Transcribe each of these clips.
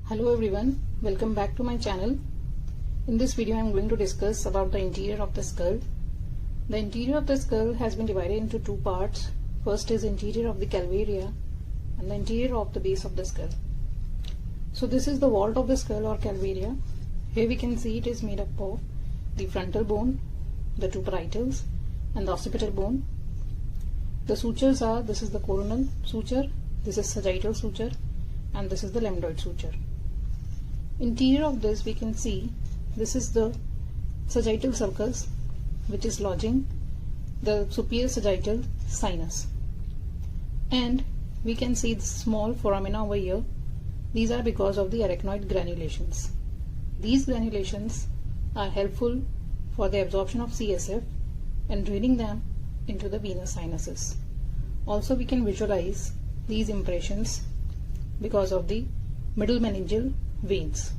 Hello everyone, welcome back to my channel. In this video I am going to discuss about the interior of the skull. The interior of the skull has been divided into two parts. First is interior of the calvaria and the interior of the base of the skull. So this is the vault of the skull or calvaria. Here we can see it is made up of the frontal bone, the two parietals and the occipital bone. The sutures are, this is the coronal suture, this is sagittal suture and this is the lambdoid suture. Interior of this we can see this is the sagittal sulcus which is lodging the superior sagittal sinus, and we can see the small foramina over here. These are because of the arachnoid granulations. These granulations are helpful for the absorption of CSF and draining them into the venous sinuses. Also we can visualize these impressions because of the middle meningeal veins.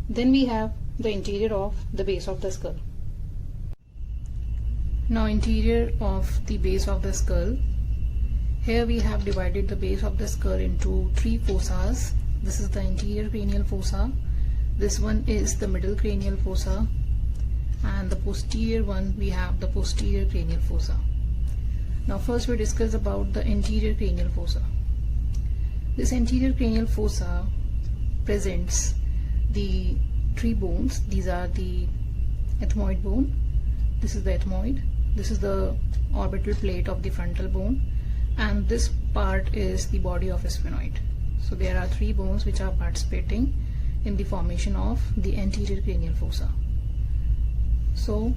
Then we have the interior of the base of the skull. Now interior of the base of the skull. Here we have divided the base of the skull into three fossas. This is the anterior cranial fossa. This one is the middle cranial fossa, and the posterior one we have the posterior cranial fossa. Now first we discuss about the anterior cranial fossa. This anterior cranial fossa presents the three bones. These are the ethmoid bone, this is the ethmoid, this is the orbital plate of the frontal bone, and this part is the body of sphenoid. So there are three bones which are participating in the formation of the anterior cranial fossa. So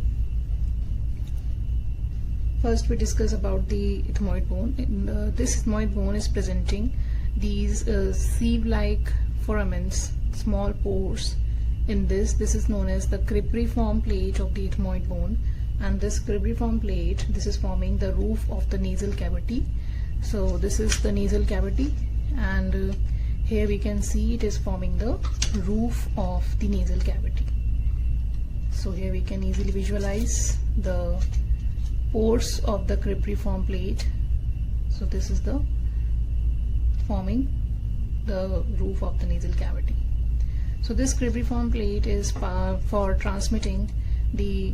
first we discuss about the ethmoid bone. This ethmoid bone is presenting these sieve-like foramens, small pores in this. This is known as the cribriform plate of the ethmoid bone, and this cribriform plate, this is forming the roof of the nasal cavity. So this is the nasal cavity, and here we can see it is forming the roof of the nasal cavity. So here we can easily visualize the pores of the cribriform plate. So this is the forming the roof of the nasal cavity. So this cribriform plate is for transmitting the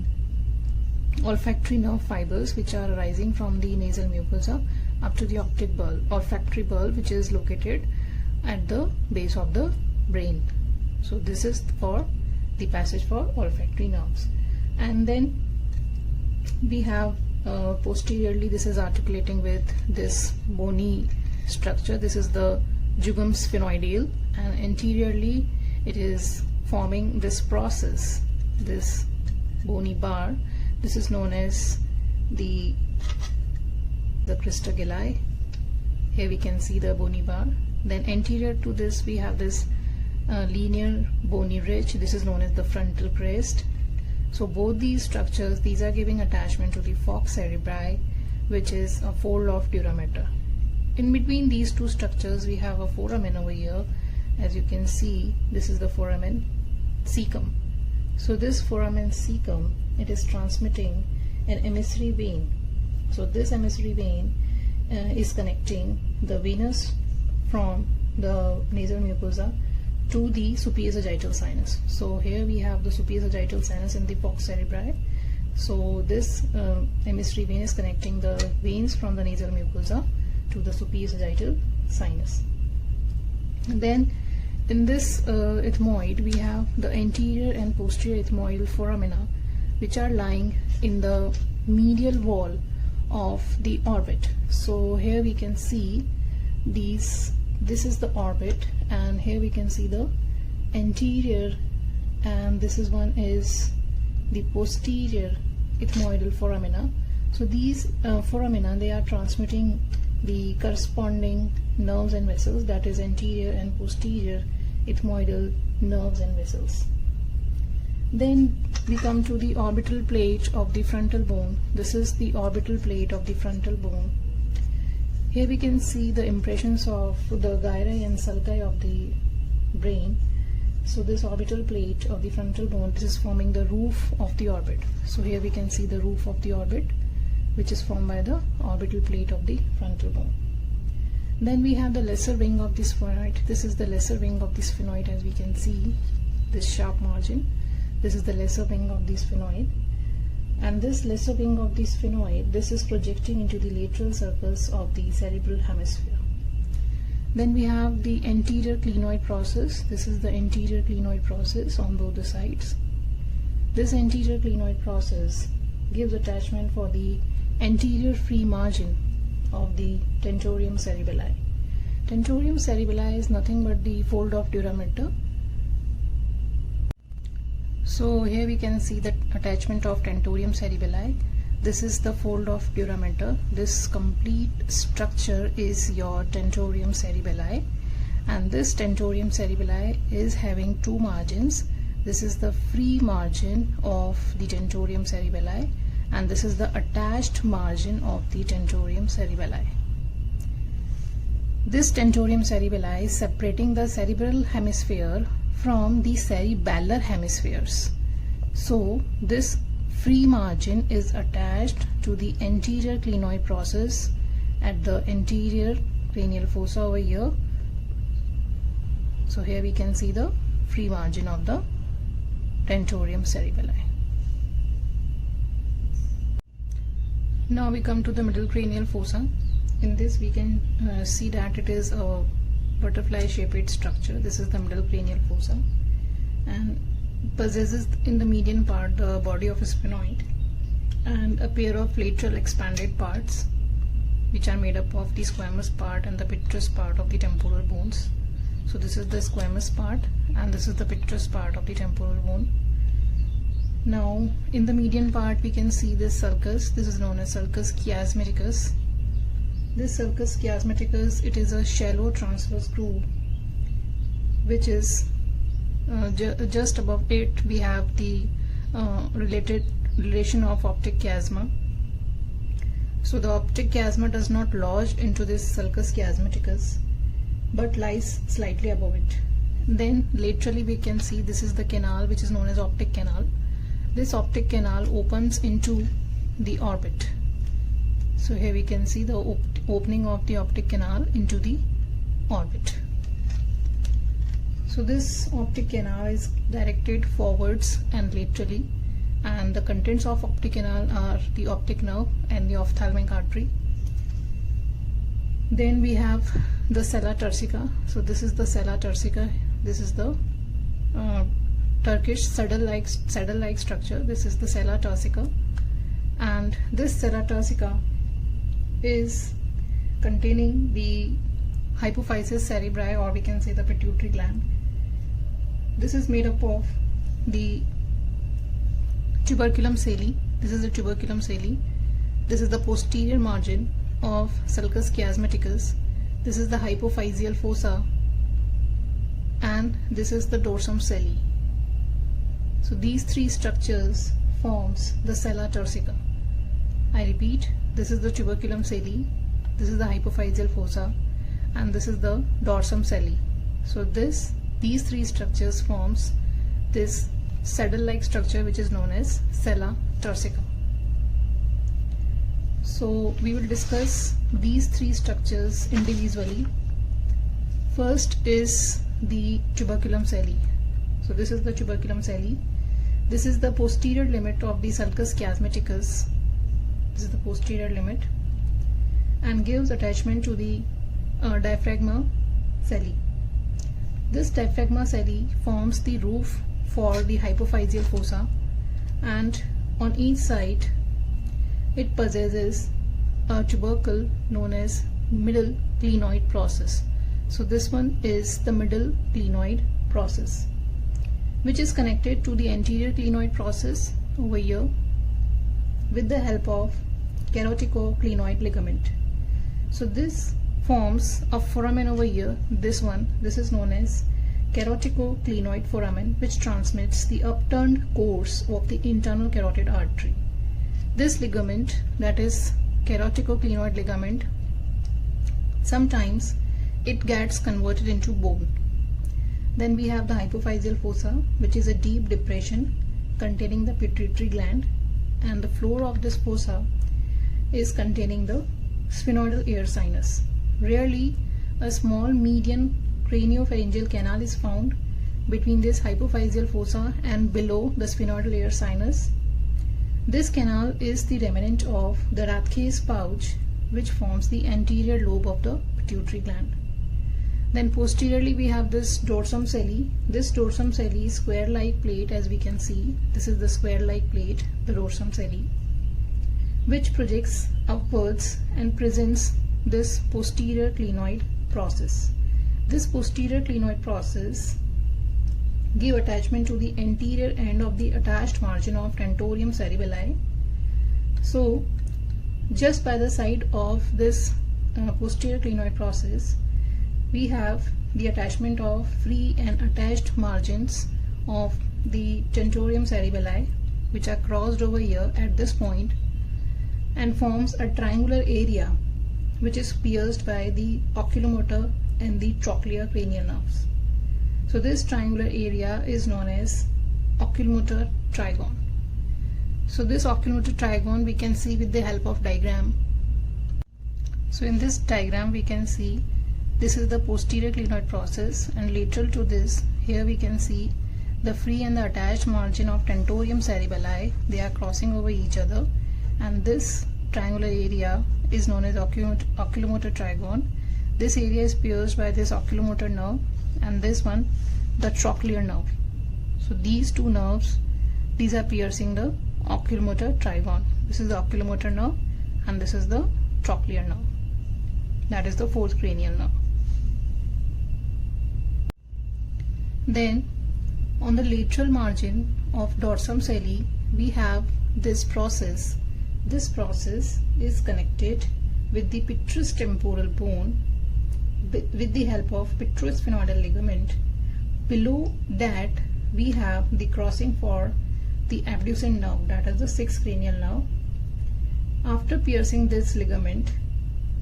olfactory nerve fibers which are arising from the nasal mucosa up to the optic bulb, olfactory bulb, which is located at the base of the brain. So this is for the passage for olfactory nerves. And then we have posteriorly, this is articulating with this bony structure. This is the jugum sphenoidale, and anteriorly it is forming this process, this bony bar. This is known as the crista galli. Here we can see the bony bar. Then anterior to this we have this linear bony ridge. This is known as the frontal crest. So both these structures, these are giving attachment to the falx cerebri, which is a fold of dura mater. In between these two structures we have a foramen over here. As you can see, this is the foramen cecum. So this foramen cecum, it is transmitting an emissary vein. So this emissary vein is connecting the venous from the nasal mucosa to the superior sagittal sinus. So here we have the superior sagittal sinus in the falx cerebri. So this emissary vein is connecting the veins from the nasal mucosa to the superior sagittal sinus. And then in this ethmoid we have the anterior and posterior ethmoidal foramina which are lying in the medial wall of the orbit. So here we can see these, this is the orbit, and here we can see the anterior, and this is one is the posterior ethmoidal foramina. So these foramina, they are transmitting the corresponding nerves and vessels, that is anterior and posterior ethmoidal nerves and vessels. Then we come to the orbital plate of the frontal bone. This is the orbital plate of the frontal bone. Here we can see the impressions of the gyri and sulci of the brain. So this orbital plate of the frontal bone, this is forming the roof of the orbit. So here we can see the roof of the orbit, which is formed by the orbital plate of the frontal bone. Then we have the lesser wing of the sphenoid. This is the lesser wing of the sphenoid, as we can see this sharp margin. This is the lesser wing of the sphenoid, and this lesser wing of the sphenoid, this is projecting into the lateral surface of the cerebral hemisphere. Then we have the anterior clinoid process. This is the anterior clinoid process on both the sides. This anterior clinoid process gives attachment for the anterior free margin of the tentorium cerebelli. Tentorium cerebelli is nothing but the fold of dura mater. So here we can see the attachment of tentorium cerebelli. This is the fold of dura mater. This complete structure is your tentorium cerebelli, and this tentorium cerebelli is having two margins. This is the free margin of the tentorium cerebelli, and this is the attached margin of the tentorium cerebelli. This tentorium cerebelli is separating the cerebral hemisphere from the cerebellar hemispheres. So this free margin is attached to the anterior clinoid process at the anterior cranial fossa over here. So here we can see the free margin of the tentorium cerebelli. Now we come to the middle cranial fossa. In this we can see that it is a butterfly shaped structure. This is the middle cranial fossa, and possesses in the median part the body of a sphenoid and a pair of lateral expanded parts, which are made up of the squamous part and the petrous part of the temporal bones. So this is the squamous part and this is the petrous part of the temporal bone. Now in the median part we can see this sulcus. This is known as sulcus chiasmaticus. This sulcus chiasmaticus, it is a shallow transverse groove which is just above it. We have the relation of optic chiasma. So the optic chiasma does not lodge into this sulcus chiasmaticus but lies slightly above it. Then laterally we can see this is the canal which is known as optic canal. This optic canal opens into the orbit. So here we can see the opening of the optic canal into the orbit. So this optic canal is directed forwards and laterally, and the contents of optic canal are the optic nerve and the ophthalmic artery. Then we have the sella turcica. So this is the sella turcica. This is the Turkish saddle-like structure. This is the sella turcica, and this sella turcica is containing the hypophysis cerebri, or we can say the pituitary gland. This is made up of the tuberculum sali. This is the tuberculum sali. This is the posterior margin of sulcus chiasmaticus. This is the hypophyseal fossa, and this is the dorsum sali. So these three structures forms the sella turcica. I repeat, this is the tuberculum sali, this is the hypophyseal fossa, and this is the dorsum sali. So these three structures forms this saddle-like structure which is known as sella turcica. So we will discuss these three structures individually. First is the tuberculum sali. So this is the tuberculum sali. This is the posterior limit of the sulcus chiasmaticus. This is the posterior limit, and gives attachment to the diaphragma sali. This diaphragma sali forms the roof for the hypophyseal fossa, and on each side it possesses a tubercle known as middle clinoid process. So this one is the middle clinoid process, which is connected to the anterior clinoid process over here with the help of carotidoclinoid ligament. So this forms a foramen over here. This is known as carotidoclinoid foramen, which transmits the upturned course of the internal carotid artery. This ligament, that is carotidoclinoid ligament, sometimes it gets converted into bone. Then we have the hypophyseal fossa, which is a deep depression containing the pituitary gland, and the floor of this fossa is containing the sphenoidal air sinus. Rarely a small median craniopharyngeal canal is found between this hypophyseal fossa and below the sphenoidal air sinus. This canal is the remnant of the Rathke's pouch, which forms the anterior lobe of the pituitary gland. Then posteriorly we have this dorsum celli. This dorsum celli is square-like plate, as we can see. This is the square-like plate, the dorsum celli, which projects upwards and presents this posterior clinoid process. This posterior clinoid process give attachment to the anterior end of the attached margin of tentorium cerebelli. So just by the side of this posterior clinoid process, we have the attachment of free and attached margins of the tentorium cerebelli, which are crossed over here at this point and forms a triangular area which is pierced by the oculomotor and the trochlear cranial nerves. So this triangular area is known as oculomotor trigon. So this oculomotor trigon we can see with the help of diagram. So in this diagram we can see this is the posterior clinoid process, and lateral to this, here we can see the free and the attached margin of tentorium cerebelli. They are crossing over each other, and this triangular area is known as oculomotor trigon. This area is pierced by this oculomotor nerve, and this one the trochlear nerve. So these two nerves, these are piercing the oculomotor trigon. This is the oculomotor nerve and this is the trochlear nerve. That is the fourth cranial nerve. Then on the lateral margin of dorsum celli we have this process. This process is connected with the petrous temporal bone with the help of petrosphenoidal ligament. Below that we have the crossing for the abducent nerve, that is the sixth cranial nerve. After piercing this ligament,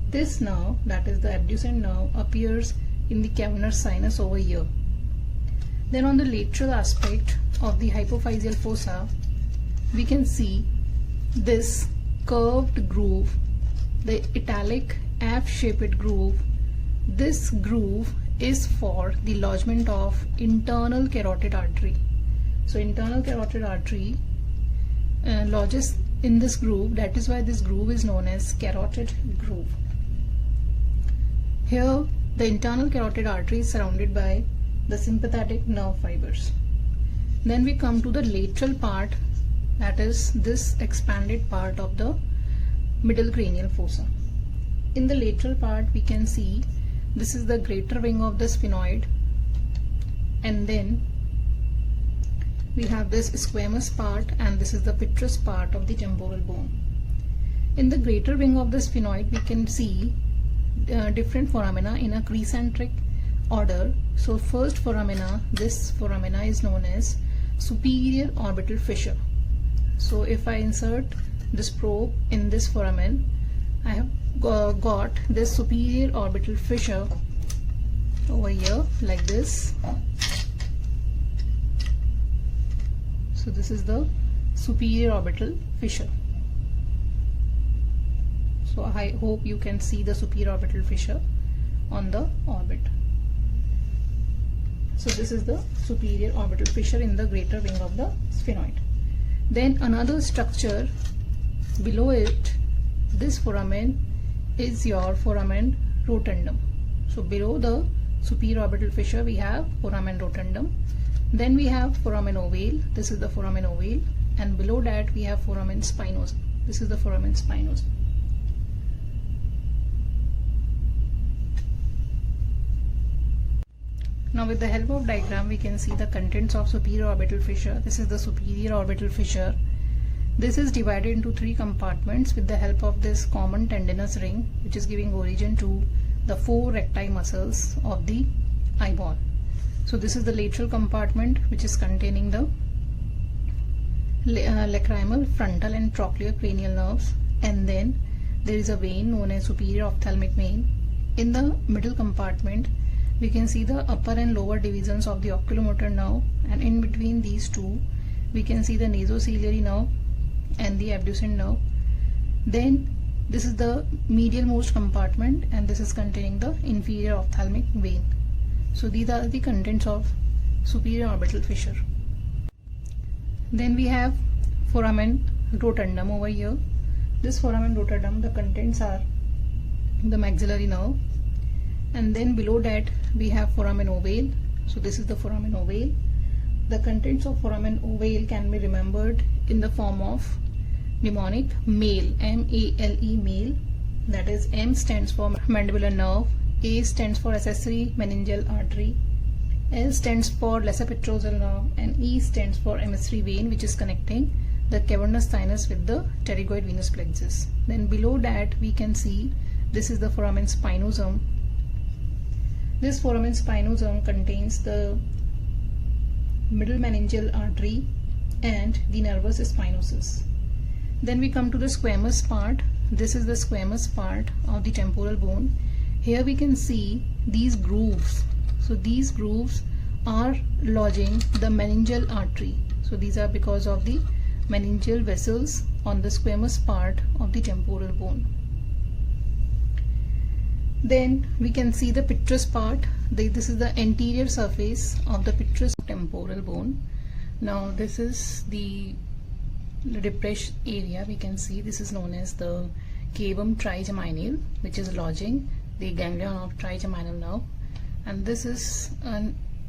this nerve, that is the abducent nerve, appears in the cavernous sinus over here. Then on the lateral aspect of the hypophyseal fossa, we can see this curved groove, the italic F-shaped groove. This groove is for the lodgement of internal carotid artery. So internal carotid artery lodges in this groove. That is why this groove is known as carotid groove. Here the internal carotid artery is surrounded by the sympathetic nerve fibers. Then we come to the lateral part, that is this expanded part of the middle cranial fossa. In the lateral part we can see this is the greater wing of the sphenoid, and then we have this squamous part, and this is the petrous part of the temporal bone. In the greater wing of the sphenoid we can see different foramina in a crescentric order. So first foramina, this foramina is known as superior orbital fissure. So if I insert this probe in this foramen, I have got this superior orbital fissure over here like this. So this is the superior orbital fissure. So I hope you can see the superior orbital fissure on the orbit. So this is the superior orbital fissure in the greater wing of the sphenoid. Then another structure below it, this foramen is your foramen rotundum. So below the superior orbital fissure we have foramen rotundum. Then we have foramen ovale. This is the foramen ovale, and below that we have foramen spinosum. This is the foramen spinosum. Now with the help of diagram we can see the contents of superior orbital fissure. This is the superior orbital fissure. This is divided into three compartments with the help of this common tendinous ring, which is giving origin to the four recti muscles of the eyeball. So this is the lateral compartment, which is containing the lacrimal, frontal and trochlear cranial nerves, and then there is a vein known as superior ophthalmic vein. In the middle compartment we can see the upper and lower divisions of the oculomotor nerve, and in between these two we can see the nasociliary nerve and the abducent nerve. Then This is the medial most compartment, and this is containing the inferior ophthalmic vein. So these are the contents of superior orbital fissure. Then we have foramen rotundum over here. This foramen rotundum, the contents are the maxillary nerve, and then below that we have foramen ovale. So this is the foramen ovale. The contents of foramen ovale can be remembered in the form of mnemonic MALE, M-A-L-E, MALE. That is, M stands for mandibular nerve, A stands for accessory meningeal artery, L stands for lesser petrosal nerve, and E stands for emissary vein, which is connecting the cavernous sinus with the pterygoid venous plexus. Then below that we can see this is the foramen spinosum. This foramen spinosum contains the middle meningeal artery and the nervus spinosus. Then we come to the squamous part. This is the squamous part of the temporal bone. Here we can see these grooves. So these grooves are lodging the meningeal artery. So these are because of the meningeal vessels on the squamous part of the temporal bone. Then we can see the petrous part. This is the anterior surface of the petrous temporal bone. Now this is the depressed area. We can see this is known as the cavum trigeminal, which is lodging the ganglion of trigeminal nerve, and this is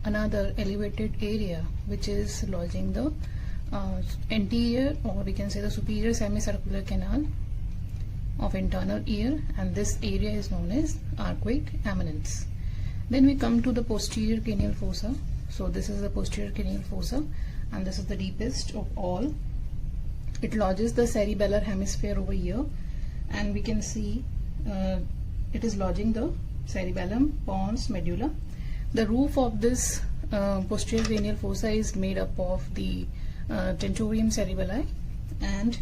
another elevated area which is lodging the anterior, or we can say the superior semicircular canal of internal ear, and this area is known as arcuate eminence. Then we come to the posterior cranial fossa. So this is the posterior cranial fossa, and this is the deepest of all. It lodges the cerebellar hemisphere over here, and we can see it is lodging the cerebellum, pons, medulla. The roof of this posterior cranial fossa is made up of the tentorium cerebelli, and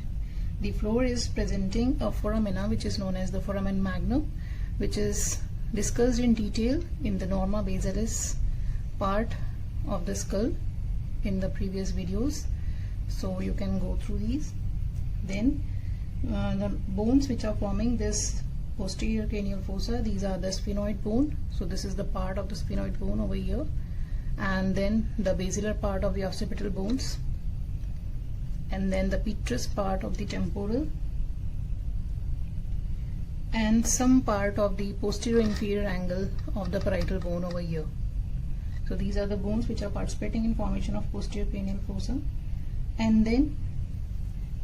the floor is presenting a foramina, which is known as the foramen magnum, which is discussed in detail in the norma basalis part of the skull in the previous videos, so you can go through these. Then the bones which are forming this posterior cranial fossa, these are the sphenoid bone. So this is the part of the sphenoid bone over here, and then the basilar part of the occipital bones, and then the petrous part of the temporal, and some part of the posterior inferior angle of the parietal bone over here. So these are the bones which are participating in formation of posterior cranial fossa. And then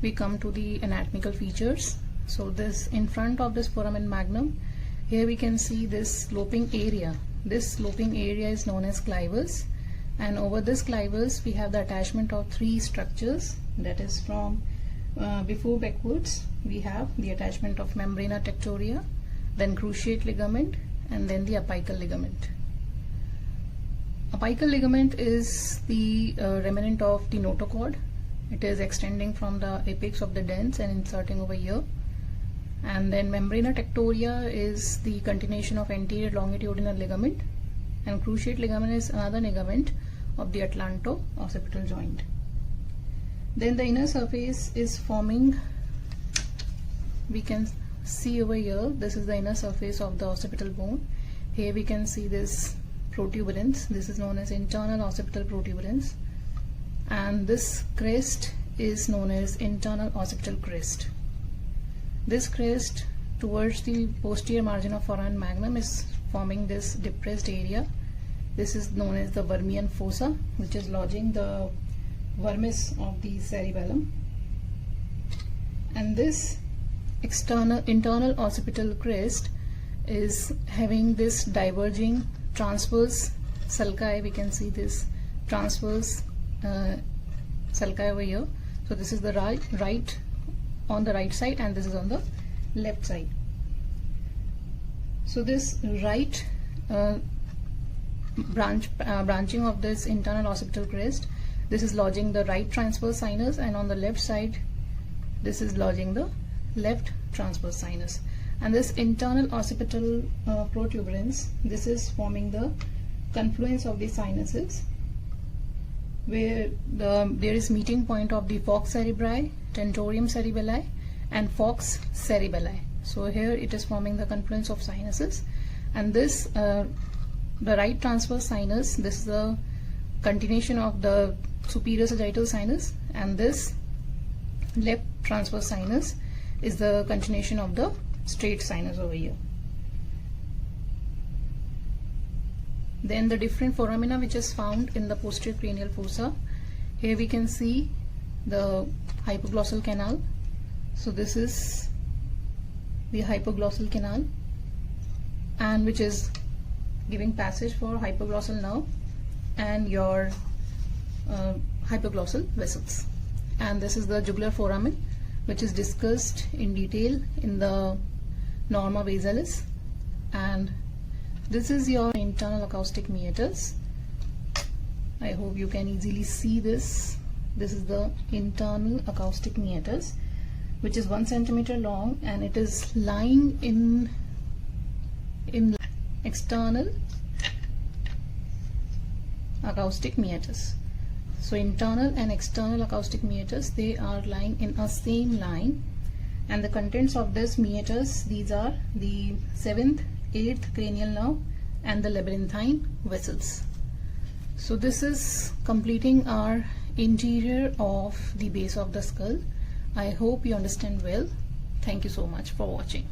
we come to the anatomical features. So this, in front of this foramen magnum, here we can see this sloping area. This sloping area is known as clivus, and over this clivus we have the attachment of three structures. That is, from before backwards we have the attachment of membrana tectoria, then cruciate ligament, and then the apical ligament. Apical ligament is the remnant of the notochord. It is extending from the apex of the dens and inserting over here. And then membrana tectoria is the continuation of anterior longitudinal ligament, and cruciate ligament is another ligament of the atlanto-occipital joint. Then the inner surface is forming, we can see over here, this is the inner surface of the occipital bone. Here we can see this protuberance. This is known as internal occipital protuberance, and this crest is known as internal occipital crest. This crest towards the posterior margin of foramen magnum is forming this depressed area. This is known as the vermian fossa, which is lodging the vermis of the cerebellum, and this internal occipital crest is having this diverging transverse sulci. We can see this transverse sulci over here. So this is the right on the right side, and this is on the left side. So this right branching of this internal occipital crest, this is lodging the right transverse sinus, and on the left side this is lodging the left transverse sinus. And this internal occipital protuberance, this is forming the confluence of the sinuses, where there is meeting point of the falx cerebri, tentorium cerebelli, and falx cerebelli. So here it is forming the confluence of sinuses, and this the right transverse sinus, this is the continuation of the superior sagittal sinus, and this left transverse sinus is the continuation of the straight sinus over here. Then the different foramina which is found in the posterior cranial fossa. Here we can see the hypoglossal canal. So this is the hypoglossal canal, and which is giving passage for hypoglossal nerve and your hypoglossal vessels. And this is the jugular foramen, which is discussed in detail in the norma basalis, and this is your internal acoustic meatus. I hope you can easily see this. This is the internal acoustic meatus, which is 1 centimeter long, and it is lying in external acoustic meatus. So internal and external acoustic meatus, they are lying in a same line, and the contents of this meatus, these are the 7th, 8th cranial nerve and the labyrinthine vessels. So this is completing our interior of the base of the skull. I hope you understand well. Thank you so much for watching.